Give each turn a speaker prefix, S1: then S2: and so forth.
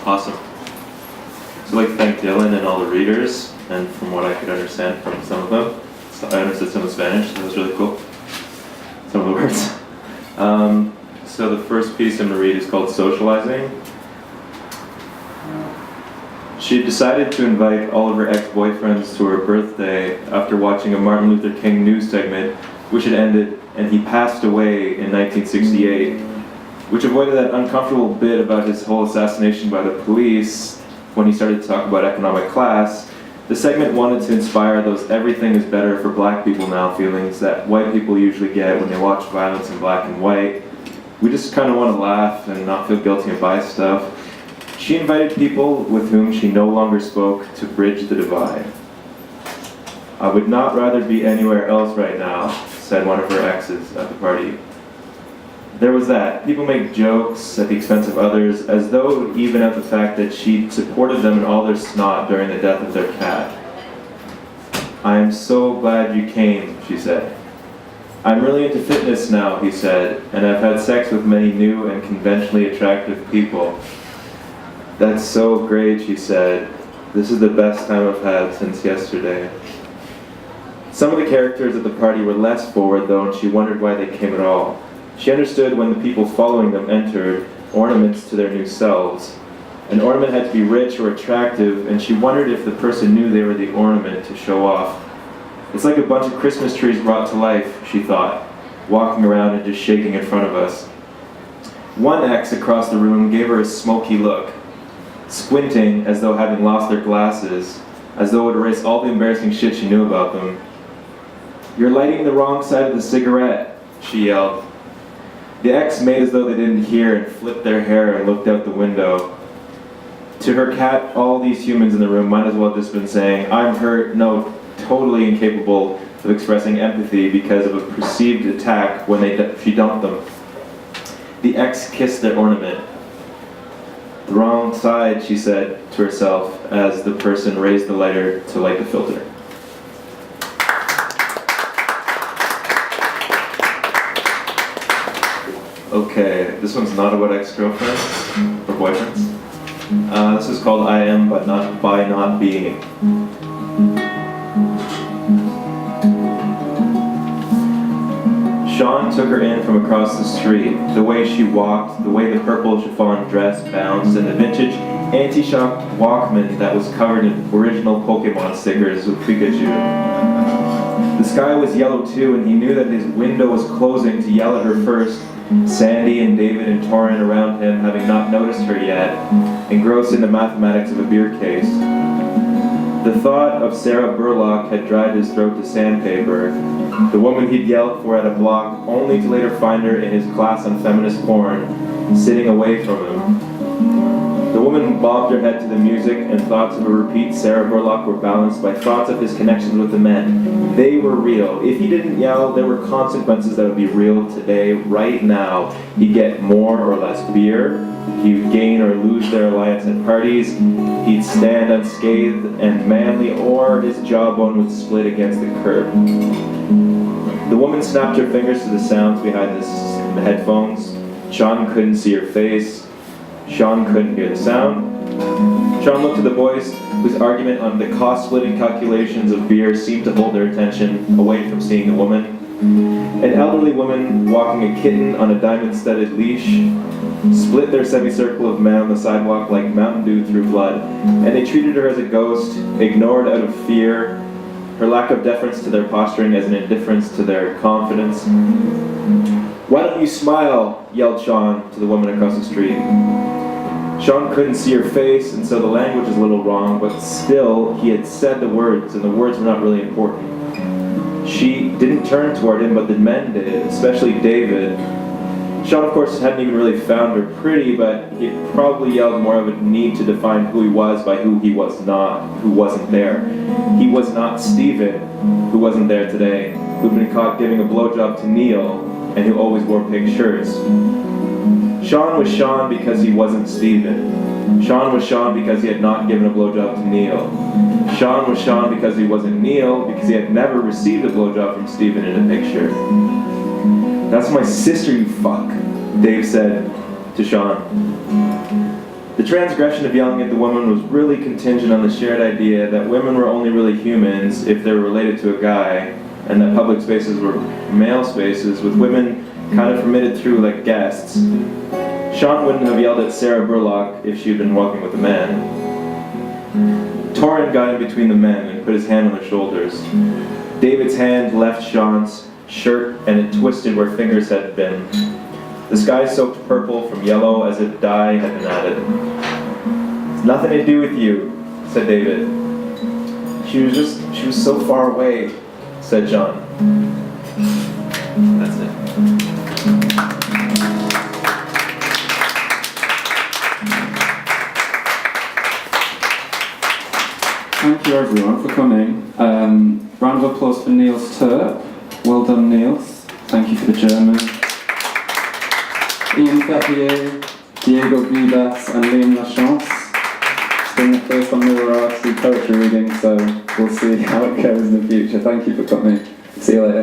S1: Awesome. So I'd like to thank Dylan and all the readers, and from what I could understand from some of them, so I understood some of Spanish, so that was really cool. Some of the words. So the first piece I'm going to read is called Socializing. She decided to invite all of her ex-boyfriends to her birthday after watching a Martin Luther King news segment, which had ended and he passed away in 1968, which avoided that uncomfortable bit about his whole assassination by the police when he started to talk about economic class. The segment wanted to inspire those everything is better for black people now feelings that white people usually get when they watch violence in black and white. We just kind of want to laugh and not feel guilty and buy stuff. She invited people with whom she no longer spoke to bridge the divide. I would not rather be anywhere else right now, said one of her exes at the party. There was that. People make jokes at the expense of others, as though it would even out the fact that she'd supported them in all their snot during the death of their cat. I am so glad you came, she said. I'm really into fitness now, he said, and I've had sex with many new and conventionally attractive people. That's so great, she said. This is the best time I've had since yesterday. Some of the characters at the party were less forward, though, and she wondered why they came at all. She understood when the people following them entered, ornaments to their new selves. An ornament had to be rich or attractive, and she wondered if the person knew they were the ornament to show off. It's like a bunch of Christmas trees brought to life, she thought, walking around and just shaking in front of us. One ex across the room gave her a smoky look, squinting as though having lost their glasses, as though it would erase all the embarrassing shit she knew about them. You're lighting the wrong side of the cigarette, she yelled. The ex made as though they didn't hear and flipped their hair and looked out the window. To her cat, all these humans in the room might as well have just been saying, I'm hurt, no, totally incapable of expressing empathy because of a perceived attack when she dumped them. The ex kissed their ornament. The wrong side, she said to herself as the person raised the lighter to light the filter. Okay, this one's not about ex-girlfriends or boyfriends. This is called I Am But Not By Not Being. Sean took her in from across the street. The way she walked, the way the purple chiffon dress bounced, and the vintage anti-shock Walkman that was covered in original Pokemon stickers with Pikachu. The sky was yellow too, and he knew that his window was closing to yell at her first. Sandy and David and Torin around him, having not noticed her yet, engrossed in the mathematics of a beer case. The thought of Sarah Burlock had dried his throat to sandpaper, the woman he'd yelled for at a block, only to later find her in his class on feminist porn, sitting away from him. The woman bobbed her head to the music, and thoughts of a repeat Sarah Burlock were balanced by thoughts of his connections with the men. They were real. If he didn't yell, there were consequences that would be real today, right now. He'd get more or less beer. He would gain or lose their alliance at parties. He'd stand unscathed and manly, or his jawbone would split against the curb. The woman snapped her fingers to the sounds behind the headphones. Sean couldn't see her face. Sean couldn't hear the sound. Sean looked at the boys, whose argument on the cost-splitting calculations of beer seemed to hold their attention away from seeing the woman. An elderly woman walking a kitten on a diamond-studded leash split their semicircle of men on the sidewalk like Mountain Dew through blood, and they treated her as a ghost, ignored out of fear, her lack of deference to their posturing as an indifference to their confidence. Why don't you smile? Yelled Sean to the woman across the street. Sean couldn't see her face, and so the language was a little wrong, but still, he had said the words, and the words were not really important. She didn't turn toward him, but the men did, especially David. Sean, of course, hadn't even really found her pretty, but he probably yelled more of a need to define who he was by who he was not, who wasn't there. He was not Stephen, who wasn't there today, who'd been caught giving a blowjob to Neil, and who always wore pink shirts. Sean was Sean because he wasn't Stephen. Sean was Sean because he had not given a blowjob to Neil. Sean was Sean because he wasn't Neil because he had never received a blowjob from Stephen in a picture. That's my sister, you fuck, Dave said to Sean. The transgression of yelling at the woman was really contingent on the shared idea that women were only really humans if they were related to a guy, and that public spaces were male spaces with women kind of permitted through like guests. Sean wouldn't have yelled at Sarah Burlock if she'd been walking with a man. Torrin got in between the men and put his hand on their shoulders. David's hand left Sean's shirt and it twisted where fingers had been. The sky soaked purple from yellow as if dye had been added. "It's nothing to do with you," said David. She was so far away," said Sean. That's it.
S2: Thank you everyone for coming. Round of applause for Niels Turp. Well done, Niels. Thank you for the German. Ian Fethier, Diego Vidas and Liam Lachance. It's been the first time we were asked to do poetry reading, so we'll see how it goes in the future. Thank you for coming. See you later.